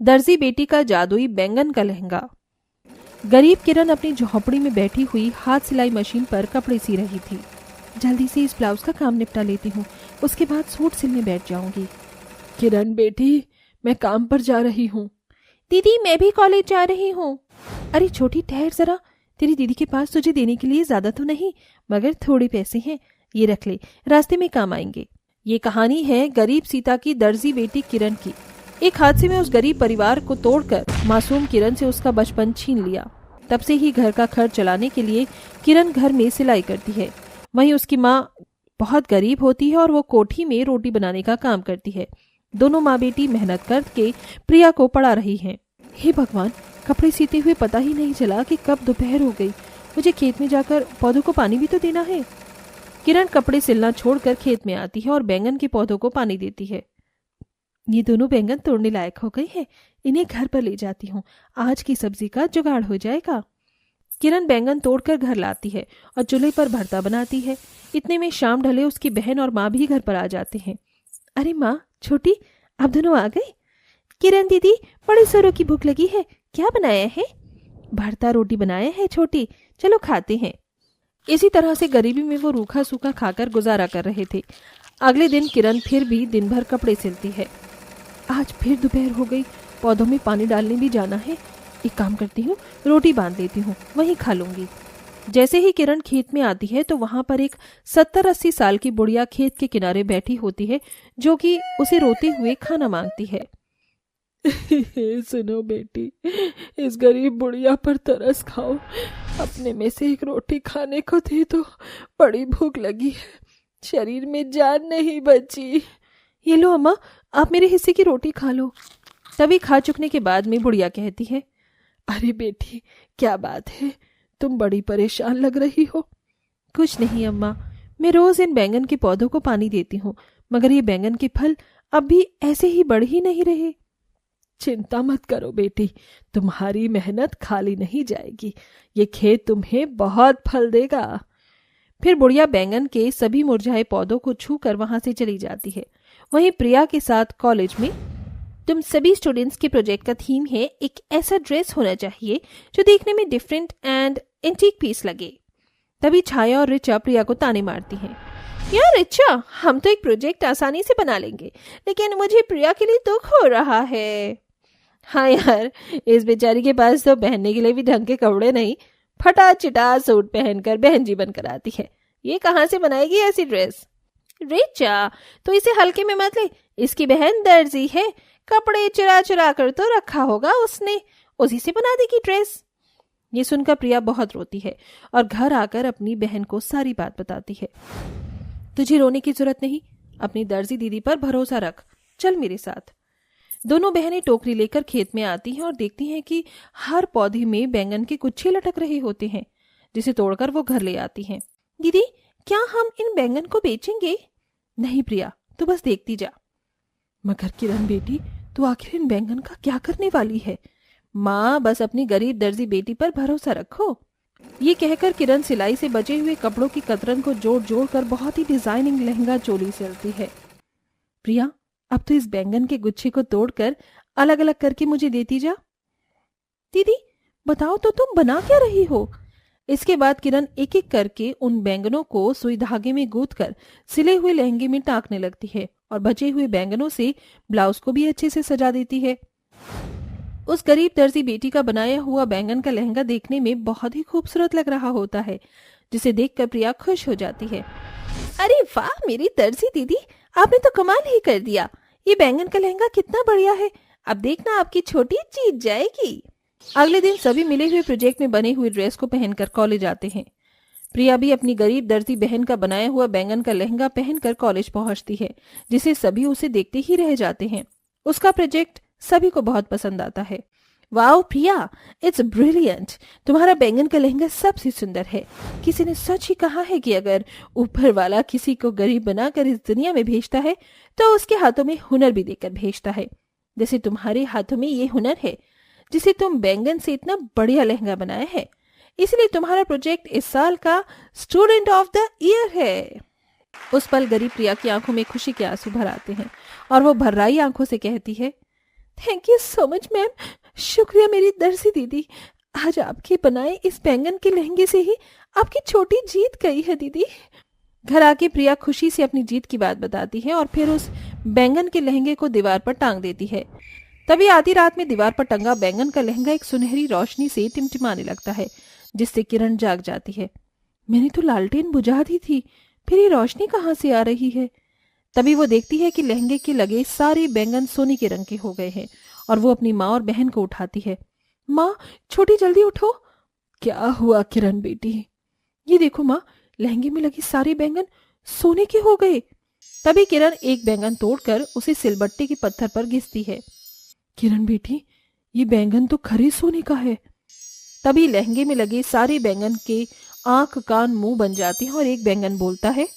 दर्जी बेटी का जादुई बैंगन का लहंगा। गरीब किरण अपनी झोपड़ी में बैठी हुई हाथ सिलाई मशीन पर कपड़े सी रही थी। जल्दी से इस ब्लाउज का काम निपटा लेती हूँ, उसके बाद सूट सिलने बैठ जाऊंगी। किरण बेटी, मैं काम पर जा रही हूँ। दीदी, मैं भी कॉलेज जा रही हूँ। अरे छोटी, ठहर जरा। तेरी दीदी के पास तुझे देने के लिए ज्यादा तो नहीं, मगर थोड़े पैसे हैं, ये रख ले, रास्ते में काम आएंगे। ये कहानी है गरीब सीता की दर्जी बेटी किरण की। एक हादसे में उस गरीब परिवार को तोड़कर मासूम किरण से उसका बचपन छीन लिया। तब से ही घर का खर्च चलाने के लिए किरण घर में सिलाई करती है। वहीं उसकी माँ बहुत गरीब होती है और वो कोठी में रोटी बनाने का काम करती है। दोनों माँ बेटी मेहनत करके प्रिया को पढ़ा रही हैं। हे भगवान, कपड़े सीते हुए पता ही नहीं चला कि कब दोपहर हो गई। मुझे खेत में जाकर पौधों को पानी भी तो देना है। किरण कपड़े सिलना छोड़कर खेत में आती है और बैंगन के पौधों को पानी देती है। ये दोनों बैंगन तोड़ने लायक हो गए हैं, इन्हें घर पर ले जाती हूँ, आज की सब्जी का जुगाड़ हो जाएगा। किरण बैंगन तोड़कर घर लाती है और चूल्हे पर भरता बनाती है। इतने में शाम ढले उसकी बहन और माँ भी घर पर आ जाते हैं। अरे माँ, छोटी, आप दोनों आ गए? किरण दीदी, बड़ी जोरों की भूख लगी है, क्या बनाया है? भरता रोटी बनाया है छोटी, चलो खाते हैं। इसी तरह से गरीबी में वो रूखा सूखा खाकर गुजारा कर रहे थे। अगले दिन किरण फिर भी दिन भर कपड़े सिलती है। आज फिर दोपहर हो गई, पौधों में पानी डालने भी जाना है। एक काम करती हूँ, रोटी बांध लेती हूँ, वहीं खा लूंगी। जैसे ही किरण खेत में आती है तो वहां पर एक 70-80 साल की बुढ़िया खेत के किनारे बैठी होती है, जो कि उसे रोते हुए खाना मांगती है। सुनो बेटी, इस गरीब बुढ़िया पर तरस खाओ, अपने में से एक रोटी खाने को दे दो, बड़ी भूख लगी है, शरीर में जान नहीं बची। ये लो अम्मा, आप मेरे हिस्से की रोटी खा लो। तभी खा चुकने के बाद में बुढ़िया कहती है, अरे बेटी, क्या बात है, तुम बड़ी परेशान लग रही हो। कुछ नहीं अम्मा, मैं रोज इन बैंगन के पौधों को पानी देती हूँ, मगर ये बैंगन के फल अब भी ऐसे ही बढ़ ही नहीं रहे। चिंता मत करो बेटी, तुम्हारी मेहनत खाली नहीं जाएगी, ये खेत तुम्हें बहुत फल देगा। फिर बुढ़िया बैंगन के सभी मुरझाए पौधों को छूकर वहां से चली जाती है। वहीं प्रिया के साथ कॉलेज में तुम सभी स्टूडेंट्स के प्रोजेक्ट का थीम है एक ऐसा ड्रेस होना चाहिए जो देखने में डिफरेंट एंड एंटीक पीस लगे। तभी छाया और रिचा प्रिया को ताने मारती हैं। यार रिचा, हम तो एक प्रोजेक्ट आसानी से बना लेंगे, लेकिन मुझे प्रिया के लिए दुख हो रहा है। हाँ यार, इस बेचारी के पास तो पहनने के लिए भी ढंग के कपड़े नहीं, फटा चिटा सूट पहनकर बहन जी बनकर आती है। ये कहाँ से बनाएगी ऐसी ड्रेस? रिचा, तो इसे हल्के में मत ले, इसकी बहन दर्जी है, कपड़े चुरा चुरा कर तो रखा होगा उसने, उसी से बना देगी ड्रेस। ये सुनकर प्रिया बहुत रोती है और घर आकर अपनी बहन को सारी बात बताती है। तुझे रोने की जरूरत नहीं, अपनी दर्जी दीदी पर भरोसा रख, चल मेरे साथ। दोनों बहनें टोकरी लेकर खेत में आती हैं और देखती हैं कि हर पौधे में बैंगन के गुच्छे लटक रहे होते हैं, जिसे तोड़कर वो घर ले आती हैं। दीदी, क्या हम इन बैंगन को बेचेंगे? नहीं प्रिया, तू बस देखती जा। मगर किरण बेटी, तू आखिर इन बैंगन का क्या करने वाली है? माँ, बस अपनी गरीब दर्जी बेटी पर भरोसा रखो। ये कहकर किरण सिलाई से बचे हुए कपड़ों की कतरन को जोड़ जोड़ कर बहुत ही डिजाइनिंग लहंगा चोली सिलती है। प्रिया, अब तो इस बैंगन के गुच्छे को तोड़कर अलग अलग करके मुझे देती जा। दीदी बताओ तो, तुम बना क्या रही हो? इसके बाद किरण एक एक करके उन बैंगनों को सुई धागे में गूंथकर सिले हुए लहंगे में टाकने लगती है और बचे हुए बैंगनों से ब्लाउज को भी अच्छे से सजा देती है। उस गरीब दर्जी बेटी का बनाया हुआ बैंगन का लहंगा देखने में बहुत ही खूबसूरत लग रहा होता है, जिसे देखकर प्रिया खुश हो जाती है। अरे वाह मेरी दर्जी दीदी, आपने तो कमाल ही कर दिया, ये बैंगन का लहंगा कितना बढ़िया है, अब देखना आपकी छोटी जीत जाएगी। अगले दिन सभी मिले हुए प्रोजेक्ट में बने हुए ड्रेस को पहनकर कॉलेज आते हैं। प्रिया भी अपनी गरीब दर्जी बहन का बनाया हुआ बैंगन का लहंगा पहनकर कॉलेज पहुंचती है, जिसे सभी उसे देखते ही रह जाते हैं। उसका प्रोजेक्ट सभी को बहुत पसंद आता है। वाओ प्रिया, इट्स ब्रिलियंट, तुम्हारा बैंगन का लहंगा सबसे सुंदर है। किसी ने सच ही कहा है कि अगर ऊपर वाला किसी को गरीब बनाकर इस दुनिया में भेजता है तो उसके हाथों में हुनर भी देकर भेजता है। जैसे तुम्हारे हाथों में ये हुनर है, जिसे तुम बैंगन से इतना बढ़िया लहंगा बनाया है, इसलिए तुम्हारा प्रोजेक्ट इस साल का स्टूडेंट ऑफ द ईयर है। उस पल गरीब प्रिया की आंखों में खुशी के आंसू भर आते हैं और वो भर्राई आंखों से कहती है, thank you so much ma'am. शुक्रिया मेरी दर्जी दीदी। आज आपके बनाए इस बैंगन के लहंगे से ही आपकी छोटी जीत गई है दीदी। घर आके प्रिया खुशी से अपनी जीत की बात बताती है और फिर उस बैंगन के लहंगे को दीवार पर टांग देती है। तभी आधी रात में दीवार पर टंगा बैंगन का लहंगा एक सुनहरी रोशनी से टिमटिमाने लगता है, जिससे किरण जाग जाती है। मैंने तो लालटेन बुझा दी थी, फिर ये रोशनी कहाँ से आ रही है? तभी वो देखती है कि लहंगे के लगे सारे बैंगन सोने के रंग के हो गए हैं और वो अपनी माँ और बहन को उठाती है। माँ, छोटी जल्दी उठो। क्या हुआ किरण बेटी? ये देखो माँ, लहंगे में लगे सारे बैंगन सोने के हो गए। तभी किरण एक बैंगन तोड़कर उसे सिलबट्टे के पत्थर पर घिसती है। किरण बेटी, ये बैंगन तो खरे सोने का है। तभी लहंगे में लगे सारे बैंगन के आंख कान मुंह बन जाते हैं और एक बैंगन बोलता है,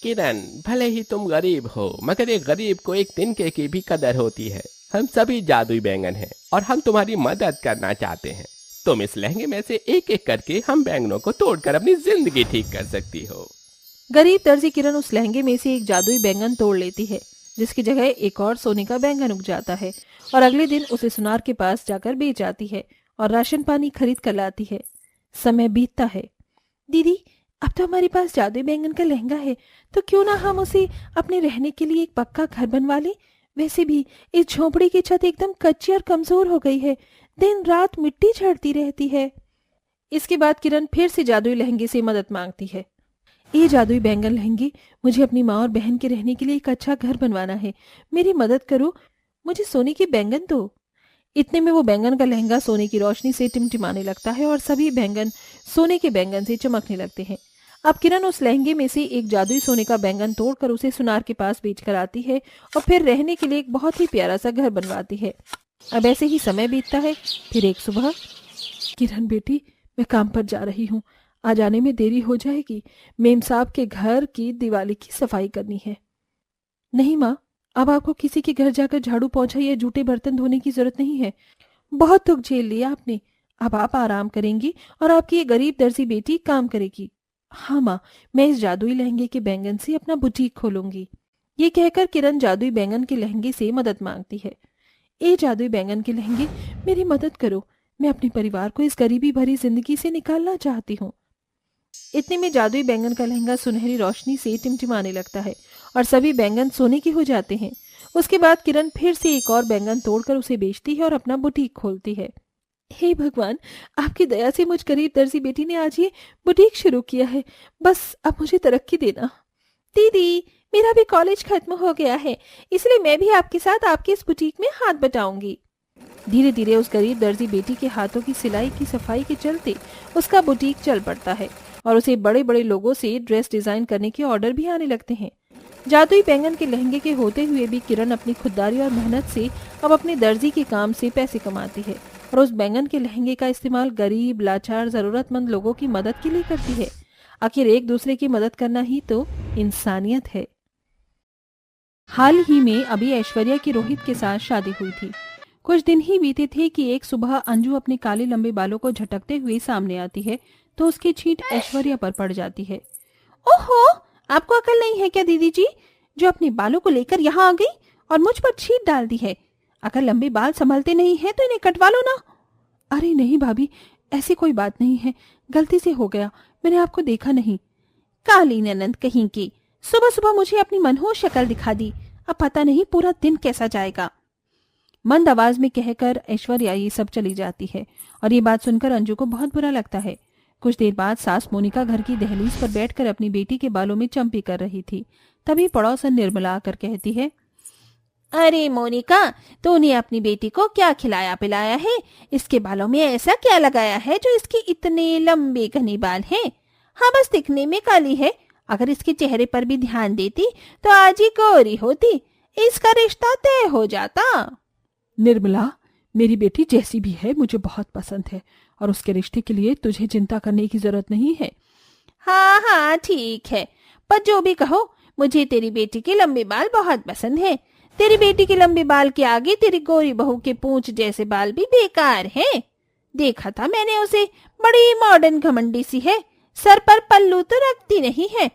किरण, भले ही तुम गरीब हो, मगर एक गरीब को एक तिनके की भी कदर होती है। हम सभी जादुई बैंगन हैं और हम तुम्हारी मदद करना चाहते हैं। तुम इस लहंगे में से एक एक करके हम बैंगनों को तोड़कर अपनी जिंदगी ठीक कर सकती हो। गरीब दर्जी किरण उस लहंगे में से एक जादुई बैंगन तोड़ लेती है, जिसकी जगह एक और सोने का बैंगन उग जाता है और अगले दिन उसे सुनार के पास जाकर बेच आती है और राशन पानी खरीद कर लाती है। समय बीतता है। दीदी, अब तो हमारे पास जादुई बैंगन का लहंगा है, तो क्यों ना हम उसे अपने रहने के लिए एक पक्का घर बनवा ले। वैसे भी इस झोपड़ी की छत एकदम कच्ची और कमजोर हो गई है, दिन रात मिट्टी झड़ती रहती है। इसके बाद किरण फिर से जादुई लहंगे से मदद मांगती है। ये जादुई बैंगन लहंगे, मुझे अपनी माँ और बहन के रहने के लिए एक अच्छा घर बनवाना है। मेरी मदद करो, मुझे सोने के बैंगन दो। इतने में वो बैंगन का लहंगा सोने की रोशनी से टिमटिमाने लगता है और सभी बैंगन सोने के बैंगन से चमकने लगते हैं। अब किरण उस लहंगे में से एक जादुई सोने का बैंगन तोड़कर उसे सुनार के पास बेच कर आती है और फिर रहने के लिए एक बहुत ही प्यारा सा घर बनवाती है। अब ऐसे ही समय बीतता है। फिर एक सुबह, किरण बेटी, मैं काम पर जा रही हूँ, आज आने में देरी हो जाएगी। मेम साहब के घर की दिवाली की सफाई करनी है। नहीं माँ, अब आपको किसी के घर जाकर झाड़ू पोंछा या जूठे बर्तन धोने की जरूरत नहीं है। बहुत दुख झेल लिया आपने, अब आप आराम करेंगी और आपकी ये गरीब दर्जी बेटी काम करेगी। हाँ माँ, मैं इस जादुई लहंगे के बैंगन से अपना बुटीक खोलूंगी। ये कहकर किरण जादुई बैंगन के लहंगे से मदद मांगती है। ए जादुई बैंगन के लहंगे, मेरी मदद करो, मैं अपने परिवार को इस गरीबी भरी जिंदगी से निकालना चाहती हूँ। इतने में जादुई बैंगन का लहंगा सुनहरी रोशनी से टिमटिमाने लगता है और सभी बैंगन सोने के हो जाते हैं। उसके बाद किरण फिर से एक और बैंगन तोड़कर उसे बेचती है और अपना बुटीक खोलती है। हे भगवान, आपकी दया से मुझ गरीब दर्जी बेटी ने आज ये बुटीक शुरू किया है। बस अब मुझे तरक्की देना। दीदी, मेरा भी कॉलेज खत्म हो गया है, इसलिए मैं भी आपके साथ आपके इस बुटीक में हाथ बटाऊंगी। धीरे धीरे उस गरीब दर्जी बेटी के हाथों की सिलाई की सफाई के चलते उसका बुटीक चल पड़ता है और उसे बड़े बड़े लोगों से ड्रेस डिजाइन करने के ऑर्डर भी आने लगते हैं। जादुई बैंगन के लहंगे के होते हुए भी किरण अपनी खुददारी और मेहनत से अब अपने दर्जी के काम से पैसे कमाती है और उस बैंगन के लहंगे का इस्तेमाल गरीब, लाचार, जरूरतमंद लोगों की मदद के लिए करती है। आखिर एक दूसरे की मदद करना ही तो इंसानियत है। हाल ही में अभी ऐश्वर्या की रोहित के साथ शादी हुई थी। कुछ दिन ही बीते थे कि एक सुबह अंजू अपने काले लंबे बालों को झटकते हुए सामने आती है तो उसकी छींट ऐश्वर्या पर पड़ जाती है। ओहो, आपको अकल नहीं है क्या दीदी जी, जो अपने बालों को लेकर यहाँ आ गई और मुझ पर छींट डाल दी है। अगर लंबे बाल संभलते नहीं है तो इन्हें कटवा लो ना। अरे नहीं भाभी, ऐसी कोई बात नहीं है, गलती से हो गया, मैंने आपको देखा नहीं। काली ननंद कहीं की, सुबह सुबह मुझे अपनी मनहूस शक्ल दिखा दी, अब पता नहीं पूरा दिन कैसा जाएगा। मंद आवाज में कहकर ऐश्वर्या ये सब चली जाती है और ये बात सुनकर अंजू को बहुत बुरा लगता है। कुछ देर बाद सास मोनिका घर की दहलीज पर बैठकर अपनी बेटी के बालों में चंपी कर रही थी। तभी पड़ोसन निर्मला आकर कहती है, अरे मोनिका, तूने अपनी बेटी को क्या खिलाया पिलाया है? इसके बालों में ऐसा क्या लगाया है जो इसके इतने लंबे घने बाल हैं? हाँ, बस दिखने में काली है, अगर इसके चेहरे पर भी ध्यान देती तो आज ही गोरी होती, इसका रिश्ता तय हो जाता। निर्मला, मेरी बेटी जैसी भी है मुझे बहुत पसंद है और उसके रिश्ते के लिए तुझे चिंता करने की जरूरत नहीं है। हाँ हाँ ठीक है, पर जो भी कहो, मुझे तेरी बेटी के लंबे बाल बहुत पसंद है। तेरी बेटी के लंबे बाल के आगे तेरी गोरी बहू के पूंछ जैसे बाल भी बेकार हैं। देखा था मैंने उसे, बड़ी मॉडर्न घमंडी सी है, सर पर पल्लू तो रखती नहीं है।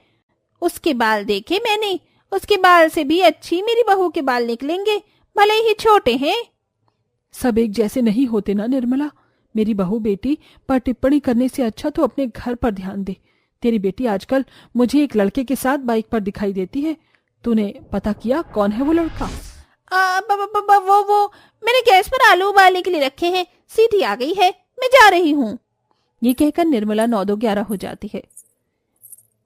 उसके बाल देखे मैंने, उसके बाल से भी अच्छी मेरी बहू के बाल निकलेंगे, भले ही छोटे हैं। सब एक जैसे नहीं होते ना निर्मला। मेरी बहू बेटी पर टिप्पणी करने से अच्छा तो अपने घर पर ध्यान दे। तेरी बेटी आजकल मुझे एक लड़के के साथ बाइक पर दिखाई देती है। तूने पता किया कौन है वो लड़का? वो मैंने गैस पर आलू उबालने के लिए रखे हैं, सीटी आ गई है, मैं जा रही हूँ। ये कहकर निर्मला 9-11 हो जाती है।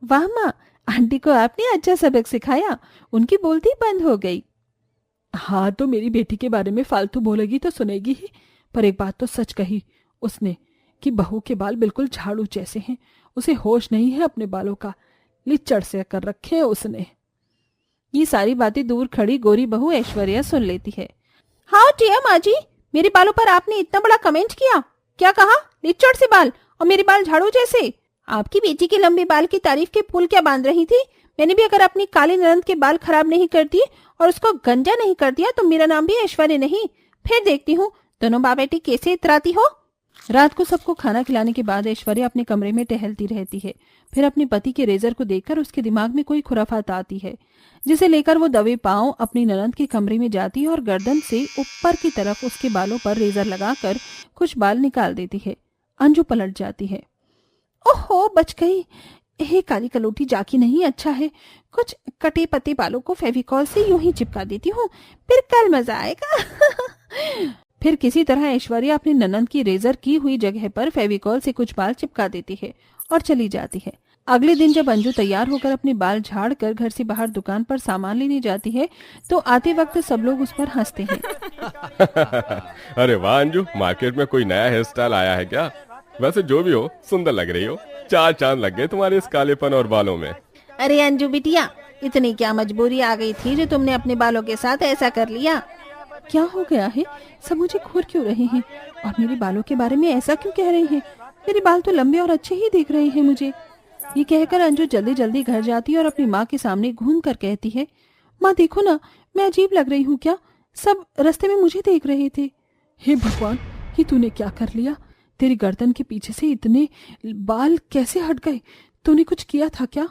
वाह माँ, आंटी को आपने अच्छा सबक सिखाया, उनकी बोलती बंद हो गई। हाँ, तो मेरी बेटी के बारे में फालतू बोलेगी तो सुनेगी ही, पर एक बात तो सच कही उसने कि बहू के बाल बिल्कुल झाड़ू जैसे हैं। उसे होश नहीं है अपने बालों का, लिचड़ से कर रखे हैं उसने। ये सारी बातें दूर खड़ी गोरी बहू ऐश्वर्या सुन लेती है। हाँ टिया माँ जी, मेरे बालों पर आपने इतना बड़ा कमेंट किया। क्या कहा? लिचड़ से बाल और मेरे बाल झाड़ू जैसे। आपकी बेटी के लंबे बाल की तारीफ के पुल क्या बांध रही थी? मैंने भी अगर अपनी काली ननद के बाल खराब नहीं कर दिए और उसको गंजा नहीं कर दिया तो मेरा नाम भी ऐश्वर्या नहीं। फिर देखती हूँ दोनों बाप बेटी कैसे इतराती हो। रात को सबको खाना खिलाने के बाद ऐश्वर्या अपने कमरे में टहलती रहती है। फिर अपने पति के रेजर को देखकर उसके दिमाग में कोई खुराफात आती है, जिसे लेकर वो दबे पांव अपनी ननद के कमरे में जाती है और गर्दन से ऊपर की तरफ उसके बालों पर रेजर लगाकर कुछ बाल निकाल देती है। अंजू पलट जाती है। ओहो, बच गई। हे काली कलोटी जाकी नहीं, अच्छा है कुछ कटे पते बालों को फेविकॉल से यूं ही चिपका देती हूँ, फिर कल मजा आएगा। फिर किसी तरह ऐश्वर्या अपनी ननद की रेजर की हुई जगह पर फेविकॉल से कुछ बाल चिपका देती है और चली जाती है। अगले दिन जब अंजू तैयार होकर अपने बाल झाड़ कर घर से बाहर दुकान पर सामान लेने जाती है तो आते वक्त सब लोग उस पर हंसते हैं। अरे वाह अंजू, मार्केट में कोई नया हेयर स्टाइल आया है क्या? वैसे जो भी हो, सुंदर लग रही हो। 4 चांद लग गए तुम्हारे इस कालेपन और बालों में। अरे अंजू बिटिया, इतनी क्या मजबूरी आ गई थी जो तुमने अपने बालों के साथ ऐसा कर लिया? क्या हो गया है? सब मुझे घूर क्यों रहे हैं और मेरे बालों के बारे में ऐसा क्यों कह रहे हैं? मेरे बाल तो लंबे और अच्छे ही दिख रहे हैं मुझे। ये कहकर अंजू जल्दी जल्दी घर जाती है और अपनी माँ के सामने घूम कर कहती है, माँ देखो ना, मैं अजीब लग रही हूँ क्या? सब रास्ते में मुझे देख रहे थे। हे भगवान, ये तूने क्या कर लिया? तेरी गर्दन के पीछे से इतने बाल कैसे हट गए? तूने कुछ किया था क्या?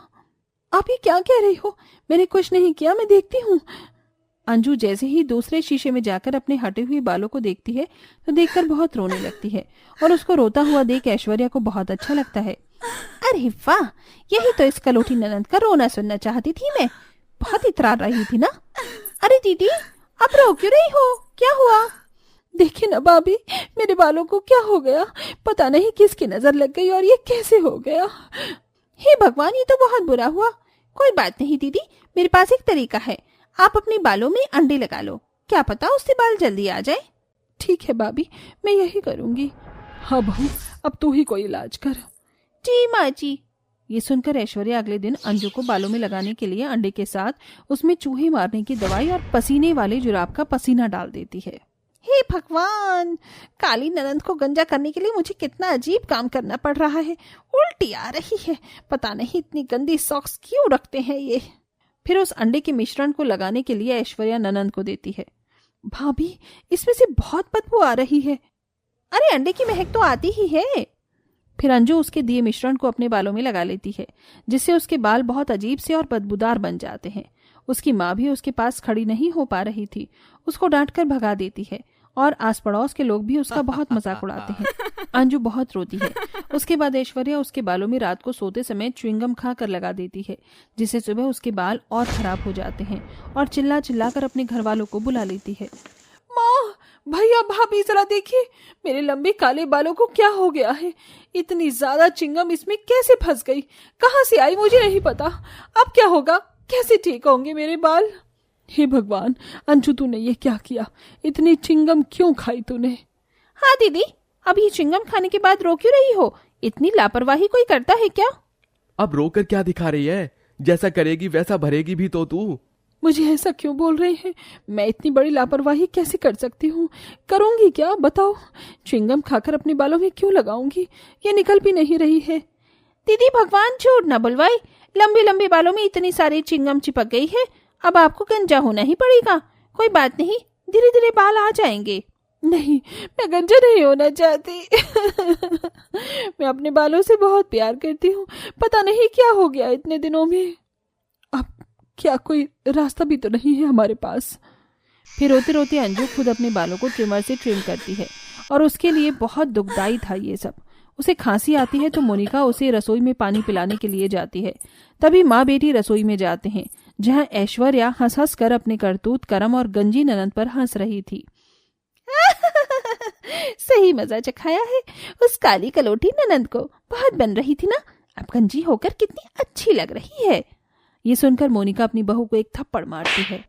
आप ये क्या कह रही हो? मैंने कुछ नहीं किया, मैं देखती हूँ। अंजू जैसे ही दूसरे शीशे में जाकर अपने हटे हुए बालों को देखती है तो देखकर बहुत रोने लगती है और उसको रोता हुआ देख ऐश्वर्या को बहुत अच्छा लगता है। अरे वाह, यही तो इस कलोटी ननद का रोना सुनना चाहती थी मैं। बहुत इतरा रही थी ना। अरे दीदी, आप रो क्यों रही हो? क्या हुआ? देखिए ना भाभी, मेरे बालों को क्या हो गया? पता नहीं किसकी नजर लग गई और ये कैसे हो गया। हे भगवान, ये तो बहुत बुरा हुआ। कोई बात नहीं दीदी, मेरे पास एक तरीका है। आप अपने बालों में अंडे लगा लो, क्या पता उससे बाल जल्दी आ जाए। ठीक है भाभी, मैं यही करूंगी। हाँ बहू, अब तू ही कोई इलाज कर। जी माँ जी। ये सुनकर ऐश्वर्या अगले दिन अंजू को बालों में लगाने के लिए अंडे के साथ उसमें चूहे मारने की दवाई और पसीने वाले जुराब का पसीना डाल देती है। हे भगवान, काली ननद को गंजा करने के लिए मुझे कितना अजीब काम करना पड़ रहा है। उल्टी आ रही है, पता नहीं इतनी गंदी सॉक्स क्यों रखते हैं ये। फिर उस अंडे के मिश्रण को लगाने के लिए ऐश्वर्या ननद को देती है। भाभी, इसमें से बहुत बदबू आ रही है। अरे अंडे की महक तो आती ही है। फिर अंजू उसके दिए मिश्रण को अपने बालों में लगा लेती है, जिससे उसके बाल बहुत अजीब से और बदबूदार बन जाते हैं। उसकी माँ भी उसके पास खड़ी नहीं हो पा रही थी, उसको डांटकर भगा देती है और आस पड़ोस के लोग भी उसका बहुत मजाक उड़ाते हैं। अंजू बहुत रोती है। उसके बाद ऐश्वर्या उसके बालों में रात को सोते समय च्युइंगम खा कर लगा देती है, जिससे सुबह उसके बाल और खराब हो जाते हैं और चिल्ला चिल्ला कर अपने घर वालों को बुला लेती है। माँ, भैया, भाभी, जरा देखिए मेरे लंबे काले बालों को क्या हो गया है। इतनी ज्यादा चिंगम इसमें कैसे फंस गई? कहाँ से आई मुझे नहीं पता। अब क्या होगा? कैसे ठीक होंगे मेरे बाल? हे भगवान, अंजू तूने ये क्या किया? इतनी चिंगम क्यों खाई तूने? हाँ दीदी, अब ये चिंगम खाने के बाद रो क्यों रही हो? इतनी लापरवाही कोई करता है क्या? अब रोकर क्या दिखा रही है? जैसा करेगी वैसा भरेगी भी तो तू। मुझे ऐसा क्यों बोल रहे हैं? मैं इतनी बड़ी लापरवाही कैसे कर सकती हूँ? करूंगी क्या बताओ? च्युइंगम खाकर अपने बालों में क्यों लगाऊंगी? ये निकल भी नहीं रही है। दीदी भगवान झूठ न बुलवाए, लंबे लंबे बालों में इतनी सारी चिंगम चिपक गई है, अब आपको गंजा होना ही पड़ेगा। कोई बात नहीं, धीरे धीरे बाल आ जाएंगे। नहीं, मैं गंजा नहीं होना चाहती। मैं अपने बालों से बहुत प्यार करती हूँ, पता नहीं क्या हो गया इतने दिनों में। अब क्या कोई रास्ता भी तो नहीं है हमारे पास? फिर रोते रोते अंजू खुद अपने बालों को ट्रिमर से ट्रिम करती है और उसके लिए बहुत दुखदाई था ये सब। उसे खांसी आती है तो मोनिका उसे रसोई में पानी पिलाने के लिए जाती है। तभी माँ बेटी रसोई में जाते हैं, जहाँ ऐश्वर्या हंस हंस कर अपने करतूत, कर्म और गंजी ननद पर हंस रही थी। सही मजा चखाया है उस काली कलोटी ननद को, बहुत बन रही थी ना, अब गंजी होकर कितनी अच्छी लग रही है। ये सुनकर मोनिका अपनी बहू को एक थप्पड़ मारती है।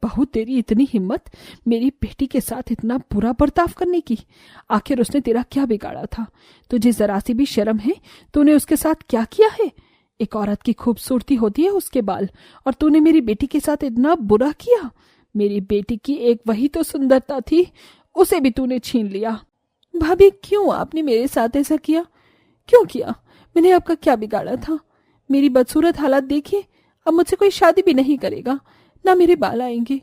बहू, तेरी इतनी हिम्मत मेरी बेटी के साथ इतना बुरा बर्ताव करने की। आखिर उसने तेरा क्या बिगाड़ा था? तुझे जरा सी भी शर्म है? तूने उसके साथ क्या किया है? एक औरत की खूबसूरती होती है उसके बाल, और तूने मेरी बेटी के साथ इतना बुरा किया। मेरी बेटी की एक वही तो सुंदरता थी, उसे भी तूने छीन लिया। भाभी, क्यों आपने मेरे साथ ऐसा किया? क्यों किया? मैंने आपका क्या बिगाड़ा था? मेरी बदसूरत हालत देखिए, अब मुझसे कोई शादी भी नहीं करेगा, ना मेरे बाल आएंगे।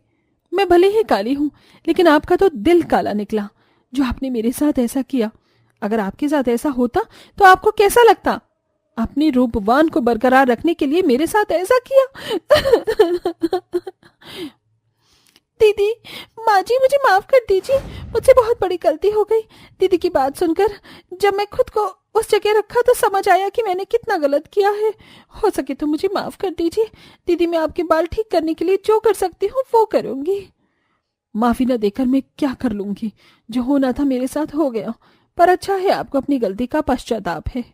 मैं भले ही काली हूं, लेकिन आपका तो दिल काला निकला जो आपने मेरे साथ ऐसा किया। अगर आपके साथ ऐसा होता तो आपको कैसा लगता? अपने रूपवान को बरकरार रखने के लिए मेरे साथ ऐसा किया। दीदी, माँ जी, मुझे माफ कर दीजिए, मुझसे बहुत बड़ी गलती हो गई। दीदी की बात सुनकर जब मैं खुद को उस जगह रखा तो समझ आया कि मैंने कितना गलत किया है। हो सके तो मुझे माफ कर दीजिए दीदी, मैं आपके बाल ठीक करने के लिए जो कर सकती हूँ वो करूंगी। माफी न देकर मैं क्या कर लूंगी? जो होना था मेरे साथ हो गया, पर अच्छा है आपको अपनी गलती का पश्चाताप है।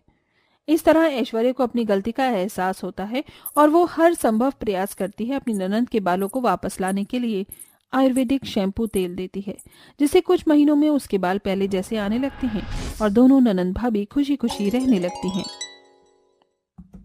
इस तरह ऐश्वर्या को अपनी गलती का एहसास होता है और वो हर संभव प्रयास करती है अपनी ननद के बालों को वापस लाने के लिए। आयुर्वेदिक शैम्पू तेल देती है, जिससे कुछ महीनों में उसके बाल पहले जैसे आने लगते हैं और दोनों ननंद भाभी खुशी खुशी रहने लगती हैं।